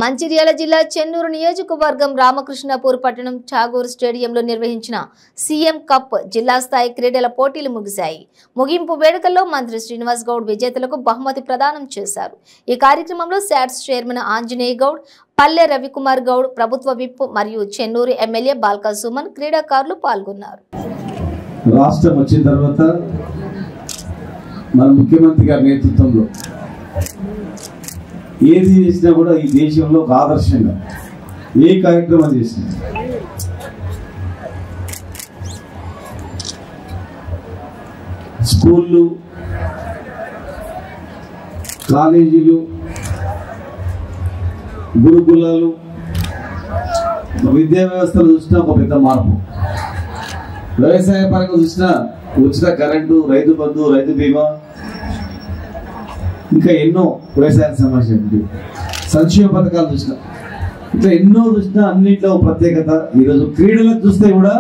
మంచిర్యాల జిల్లా చెన్నూరు నియోజకవర్గం రామకృష్ణపూర్ పట్టణం ఠాగూర్ స్టేడియంలో నిర్వహించిన సీఎం కప్ జిల్లా స్థాయి క్రీడల పోటీలు ముగిశాయి. ముగింపు వేడుకల్లో మంత్రి శ్రీనివాస్ గౌడ్ విజేతలకు బహుమతి ప్రదానం చేశారు. ఈ కార్యక్రమంలో శాట్స్ చైర్మన్ ఆంజనేయ గౌడ్, పల్లె రవికుమార్ గౌడ్, ప్రభుత్వ విప్ మరియు చెన్నూరు ఎమ్మెల్యే బాల్కా సుమన్, క్రీడాకారులు పాల్గొన్నారు. రాష్ట్రం వచ్చిన తర్వాత మన ముఖ్యమంత్రి గారి నేతృత్వంలో ఏది చేసినా కూడా ఈ దేశంలో ఒక ఆదర్శంగా ఏ కార్యక్రమం చేసినా స్కూళ్ళు, కాలేజీలు, గురుకులాలు, విద్యా వ్యవస్థలు చూసినా ఒక పెద్ద మార్పు. వ్యవసాయ పరంగా చూసినా ఉచిత కరెంటు, రైతు బంధు, రైతు బీమా, ఇంకా ఎన్నో వ్యవసాయానికి సంబంధించిన సంక్షేమ పథకాలు చూసినా, ఇట్లా ఎన్నో చూసినా అన్నింటిలో ప్రత్యేకత. ఈరోజు క్రీడలకు చూస్తే కూడా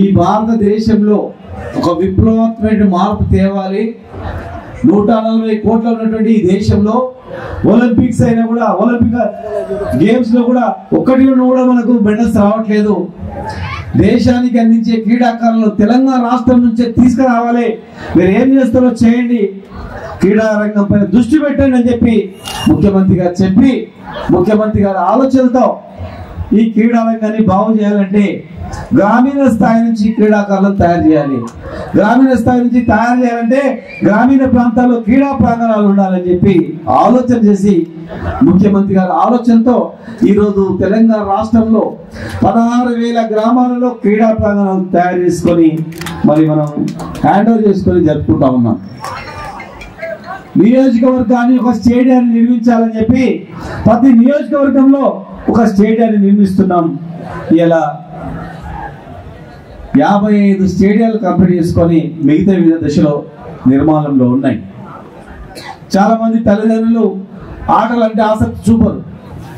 ఈ భారతదేశంలో ఒక విప్లవాత్మక మార్పు తేవాలి. 140 కోట్ల ఉన్నటువంటి ఈ దేశంలో ఒలింపిక్స్ అయినా కూడా, ఒలింపిక్ గేమ్స్ లో కూడా ఒక్కటి కూడా మనకు మెడల్స్ రావట్లేదు. దేశానికి అందించే క్రీడాకారులను తెలంగాణ రాష్ట్రం నుంచే తీసుకురావాలి. మీరు ఏం చేస్తారో చేయండి, క్రీడా రంగం పైన దృష్టి పెట్టండి అని చెప్పి ముఖ్యమంత్రి గారు చెప్పి, ముఖ్యమంత్రి గారి ఆలోచనతో ఈ క్రీడా రంగాన్ని బాగు చేయాలంటే గ్రామీణ స్థాయి నుంచి క్రీడాకారులను తయారు చేయాలి. గ్రామీణ స్థాయి నుంచి తయారు చేయాలంటే గ్రామీణ ప్రాంతాల్లో క్రీడా ప్రాంగణాలు ఉండాలని చెప్పి ఆలోచన చేసి ముఖ్యమంత్రి గారి ఆలోచనతో ఈరోజు తెలంగాణ రాష్ట్రంలో 16,000 గ్రామాలలో క్రీడా ప్రాంగణాలు తయారు చేసుకొని మరి మనం హ్యాండ్ ఓవర్ చేసుకొని జరుపుకుంటా ఉన్నాం. నియోజకవర్గాన్ని ఒక స్టేడియాన్ని నిర్మించాలని చెప్పి ప్రతి నియోజకవర్గంలో ఒక స్టేడియాన్ని నిర్మిస్తున్నాం. ఇలా 55 స్టేడియాలు కంప్లీట్ చేసుకొని మిగతా వివిధ దశలో నిర్మాణంలో ఉన్నాయి. చాలా మంది తల్లిదండ్రులు ఆటలు అంటే ఆసక్తి చూపరు.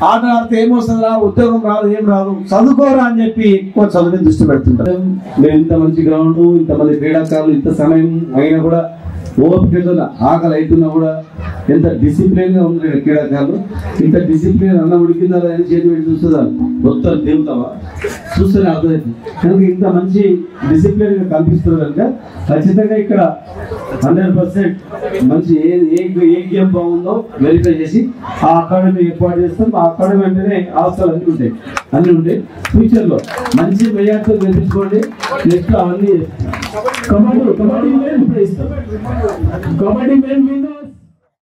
ఆట ఆడితే ఏమొస్తుందా, ఉద్యోగం రాదు, ఏం రాదు, చదువుకోరా అని చెప్పి ఎక్కువ చదువుని దృష్టి పెడుతుంటారు. ఇంత మంచి గ్రౌండ్, ఇంతమంది క్రీడాకారులు, ఇంత సమయం అయినా కూడా ఓపికతో ఆకలి అవుతున్నా కూడా ఎంత డిసిప్లిన్ గా ఉంది క్రీడాకారులు. ఇంత డిసిప్లిన్ అన్న ఉడికిందా అని చేతి పెట్టి చూస్తుందా, మొత్తం దేవుతావా చూస్తూనే అర్థమైంది. కనుక ఇంత మంచి డిసిప్లిన్ గా కల్పిస్తున్నారు కనుక ఖచ్చితంగా ఇక్కడ 100% మంచి ఏ గేమ్ బాగుందో వెరిఫై చేసి ఆ అకాడమీ ఏర్పాటు చేస్తాం. ఆ అకాడమీ అంటేనే అవసరాలు అన్ని ఉంటాయి. ఫ్యూచర్ లో మంచి మెజార్టీతో గెలిపించుకోండి. నెక్స్ట్ అవన్నీ కబడ్డీ మెయిన్ ఇప్పుడు ఇస్తాం. కబడ్డీ మెయిన్